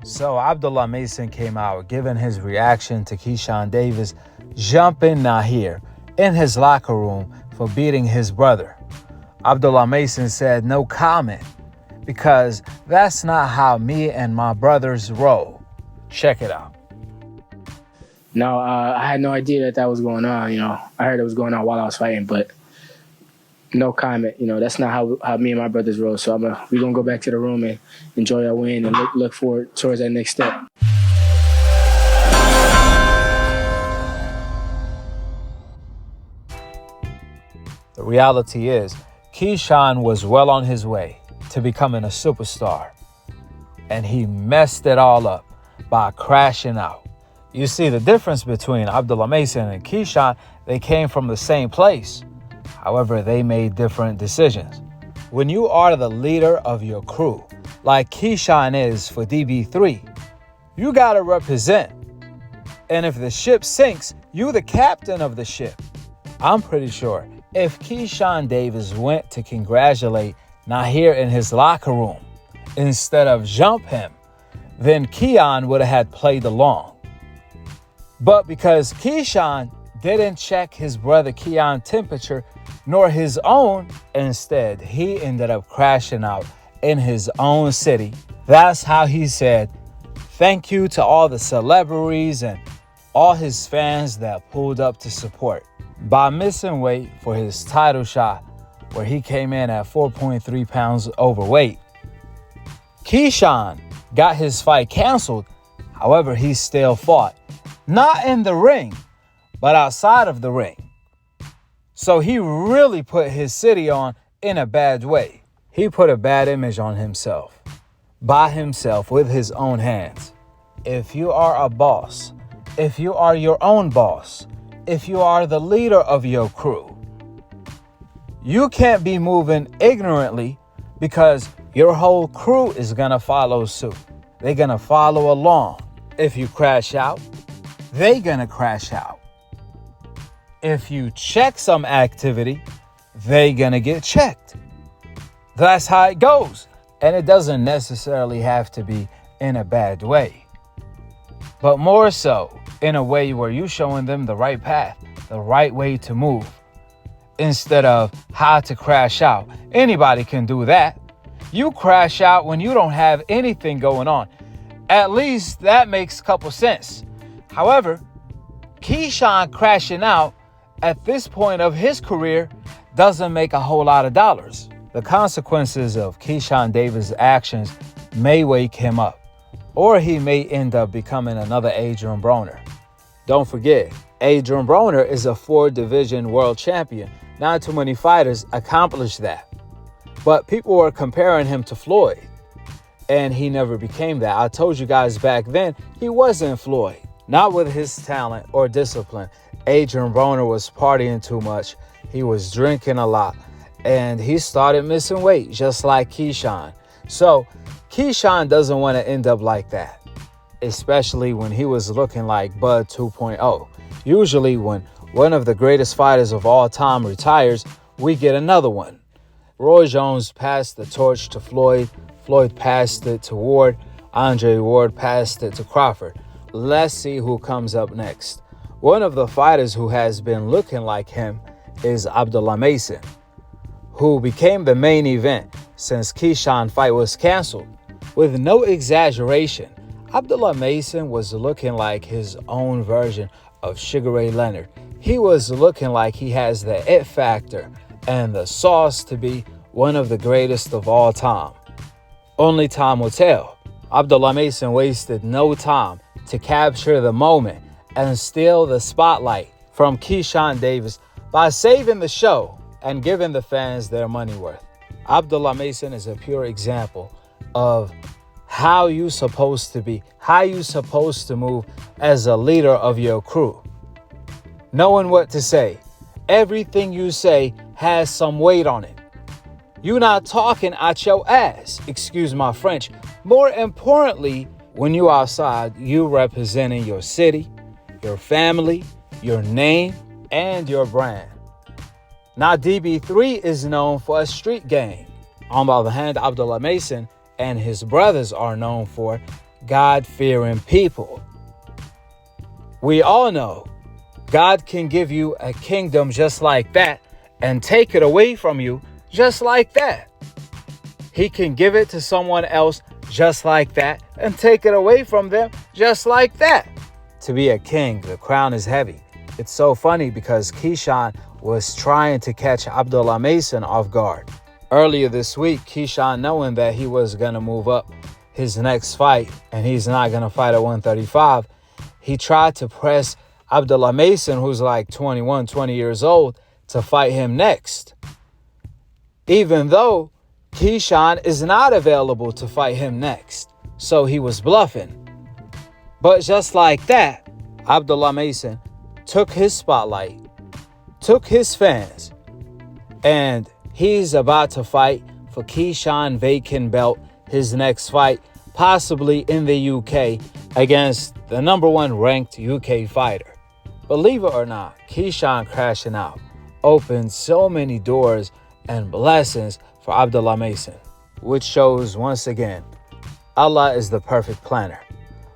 So Abdullah Mason came out giving his reaction to Keyshawn Davis jumping Nahir in his locker room for beating his brother. Abdullah Mason said no comment because that's not how me and my brothers roll. Check it out. No, I had no idea that was going on. I heard it was going on while I was fighting, but no comment. That's not how me and my brothers roll. So we're going to go back to the room and enjoy our win and look forward towards that next step. The reality is, Keyshawn was well on his way to becoming a superstar, and he messed it all up by crashing out. You see, the difference between Abdullah Mason and Keyshawn, they came from the same place. However, they made different decisions. When you are the leader of your crew, like Keyshawn is for DB3, you got to represent. And if the ship sinks, you the captain of the ship. I'm pretty sure if Keyshawn Davis went to congratulate Nahir in his locker room instead of jump him, then Keon would have had played along. But because Keyshawn didn't check his brother Keon's temperature nor his own, instead he ended up crashing out in his own city. That's how he said thank you to all the celebrities and all his fans that pulled up to support by missing weight for his title shot where he came in at 4.3 pounds overweight. Keyshawn got his fight canceled. However, he still fought. Not in the ring, but outside of the ring. So he really put his city on in a bad way. He put a bad image on himself, by himself, with his own hands. If you are a boss, if you are your own boss, if you are the leader of your crew, you can't be moving ignorantly because your whole crew is going to follow suit. They're going to follow along. If you crash out, they're going to crash out. If you check some activity, they're going to get checked. That's how it goes. And it doesn't necessarily have to be in a bad way, but more so in a way where you're showing them the right path, the right way to move, instead of how to crash out. Anybody can do that. You crash out when you don't have anything going on. At least that makes a couple sense. However, Keyshawn crashing out at this point of his career doesn't make a whole lot of dollars. The consequences of Keyshawn Davis' actions may wake him up, or he may end up becoming another Adrian Broner. Don't forget, Adrian Broner is a 4-division world champion. Not too many fighters accomplish that. But people were comparing him to Floyd, and he never became that. I told you guys back then, he wasn't Floyd. Not with his talent or discipline. Adrian Broner was partying too much. He was drinking a lot. And he started missing weight, just like Keyshawn. So Keyshawn doesn't want to end up like that, especially when he was looking like Bud 2.0. Usually when one of the greatest fighters of all time retires, we get another one. Roy Jones passed the torch to Floyd. Floyd passed it to Ward. Andre Ward passed it to Crawford. Let's see who comes up next. One of the fighters who has been looking like him is Abdullah Mason, who became the main event since Keyshawn's fight was canceled. With no exaggeration, Abdullah Mason was looking like his own version of Sugar Ray Leonard. He was looking like he has the it factor and the sauce to be one of the greatest of all time. Only time will tell. Abdullah Mason wasted no time to capture the moment and steal the spotlight from Keyshawn Davis by saving the show and giving the fans their money worth. Abdullah Mason is a pure example of how you supposed to be, how you supposed to move as a leader of your crew. Knowing what to say. Everything you say has some weight on it. You're not talking out your ass, excuse my French. More importantly, when you're outside, you representing your city, your family, your name, and your brand. Now, DB3 is known for a street gang. On the other hand, Abdullah Mason and his brothers are known for God-fearing people. We all know God can give you a kingdom just like that and take it away from you just like that. He can give it to someone else just like that and take it away from them just like that. To be a king, the crown is heavy. It's so funny because Keshan was trying to catch Abdullah Mason off guard. Earlier this week, Keshan, knowing that he was going to move up his next fight and he's not going to fight at 135, he tried to press Abdullah Mason, who's like 20 years old, to fight him next. Even though Keyshawn is not available to fight him next. So he was bluffing. But just like that, Abdullah Mason took his spotlight, took his fans, and he's about to fight for Keyshawn vacant belt, his next fight, possibly in the UK against the #1 ranked UK fighter. Believe it or not, Keyshawn crashing out opened so many doors and blessings for Abdullah Mason, which shows once again, Allah is the perfect planner.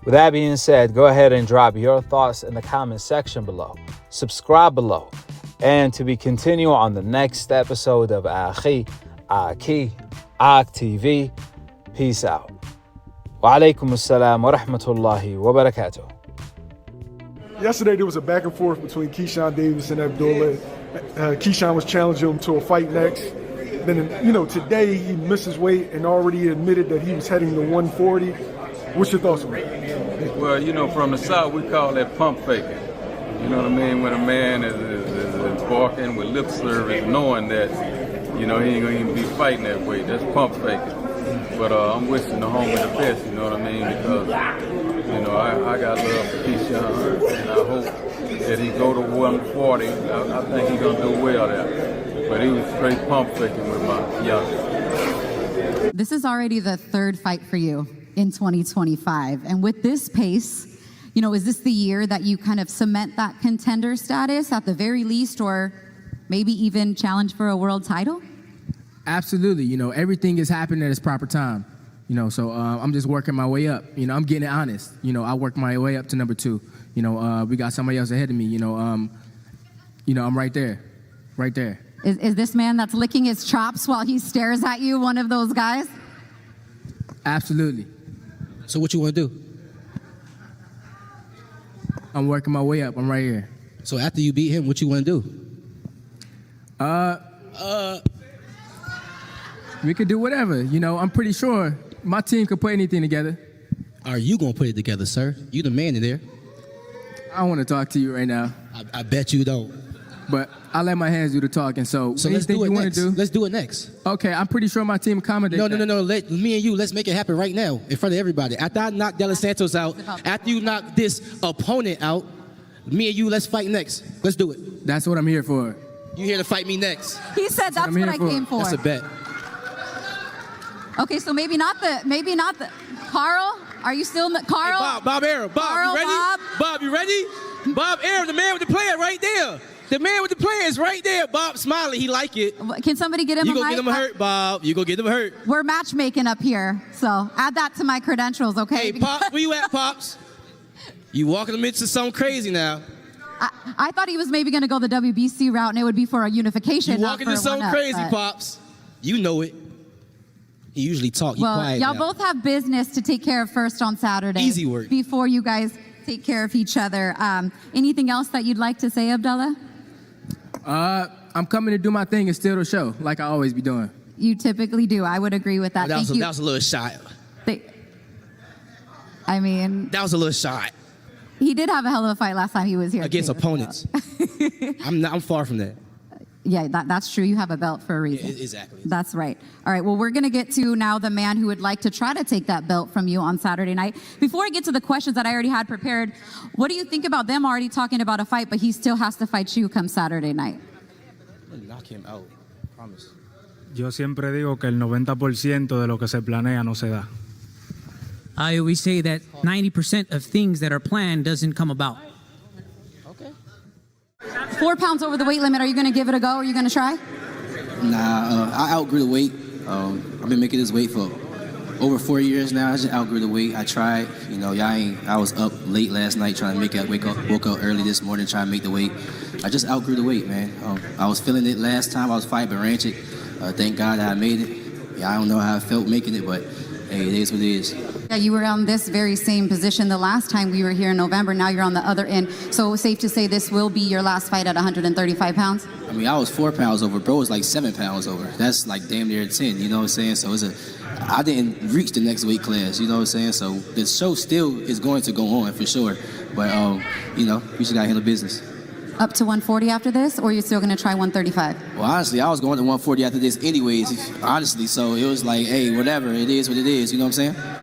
With that being said, go ahead and drop your thoughts in the comment section below. Subscribe below. And to be continued on the next episode of Akhi, Akhi TV. Peace out. Wa alaikum assalam wa rahmatullahi wa barakatuh. Yesterday there was a back and forth between Keyshawn Davis and Abdullah. Keyshawn was challenging him to a fight next. Then, today he missed his weight and already admitted that he was heading to 140. What's your thoughts on it? Well, from the South, we call that pump faking. You know what I mean? When a man is barking with lip service, knowing that, he ain't going to even be fighting that way. That's pump faking. But I'm wishing the homie the best, you know what I mean? Because, I got love for Keyshawn, and I hope that he go to 140. I think he's going to do well there. But he was straight pump faking with my young. This is already the third fight for you in 2025. And with this pace, is this the year that you kind of cement that contender status at the very least, or maybe even challenge for a world title? Absolutely. Everything is happening at its proper time. So I'm just working my way up. I'm getting it honest. I worked my way up to #2. We got somebody else ahead of me. I'm right there. Right there. Is this man that's licking his chops while he stares at you one of those guys? Absolutely. So what you want to do? I'm working my way up. I'm right here. So after you beat him, what you want to do? We could do whatever. I'm pretty sure my team could put anything together. Are you going to put it together, sir? You the man in there. I don't want to talk to you right now. I bet you don't. But I let my hands do the talking. So let's anything do it you want next. to do? Let's do it next. Okay, I'm pretty sure my team accommodates. No. Me and you, let's make it happen right now in front of everybody. After I knock De Los Santos out, after you knock this opponent out, me and you, let's fight next. Let's do it. That's what I'm here for. You here to fight me next? He said that's what I came for. That's a bet. Okay, so maybe not the Carl. Are you still Carl? Hey, Bob Arum. Bob, Carl, you ready? Bob, you ready? Bob Arum, the man with the player right there. The man with the player is right there. Bob smiling, he like it. Can somebody get him You a mic? go get him hurt, Bob. You go get him hurt. We're matchmaking up here, so add that to my credentials, okay? Hey, Pops, where you at, Pops? You walking him into something crazy now. I thought he was maybe going to go the WBC route, and it would be for a unification. You walking into something crazy, Pops. You know it. He usually talk. Well, quiet y'all now. both have business to take care of first on Saturday. Easy work. Before you guys take care of each other. Anything else that you'd like to say, Abdullah? I'm coming to do my thing and steal the show, like I always be doing. You typically do. I would agree with that. That was a little shot. I mean, that was a little shot. He did have a hell of a fight last time he was here. Against opponents. I'm far from that. Yeah, that's true. You have a belt for a reason. Yeah, exactly. That's right. All right, well, we're going to get to now the man who would like to try to take that belt from you on Saturday night. Before I get to the questions that I already had prepared, what do you think about them already talking about a fight, but he still has to fight you come Saturday night? Knock him out. Promise. Yo siempre digo que el 90% de lo que se planea no se da. I always say that 90% of things that are planned doesn't come about. 4 pounds over the weight limit. Are you going to give it a go? Are you going to try? Nah, I outgrew the weight. I've been making this weight for over 4 years now. I just outgrew the weight. I tried, you know, I was up late last night trying to make it. Woke up early this morning trying to make the weight. I just outgrew the weight, man. I was feeling it last time I was fighting Baranchik. Thank God that I made it. Yeah, I don't know how I felt making it, but hey, it is what it is. Yeah, you were on this very same position the last time we were here in November. Now you're on the other end. So safe to say this will be your last fight at 135 pounds? I mean, I was 4 pounds over. Bro was like 7 pounds over. That's like damn near 10, you know what I'm saying? So I didn't reach the next weight class, you know what I'm saying? So the show still is going to go on for sure. But, you know, we just got to handle business. Up to 140 after this, or you're still going to try 135? Well, honestly, I was going to 140 after this anyways, honestly. So it was like, hey, whatever, it is what it is, you know what I'm saying?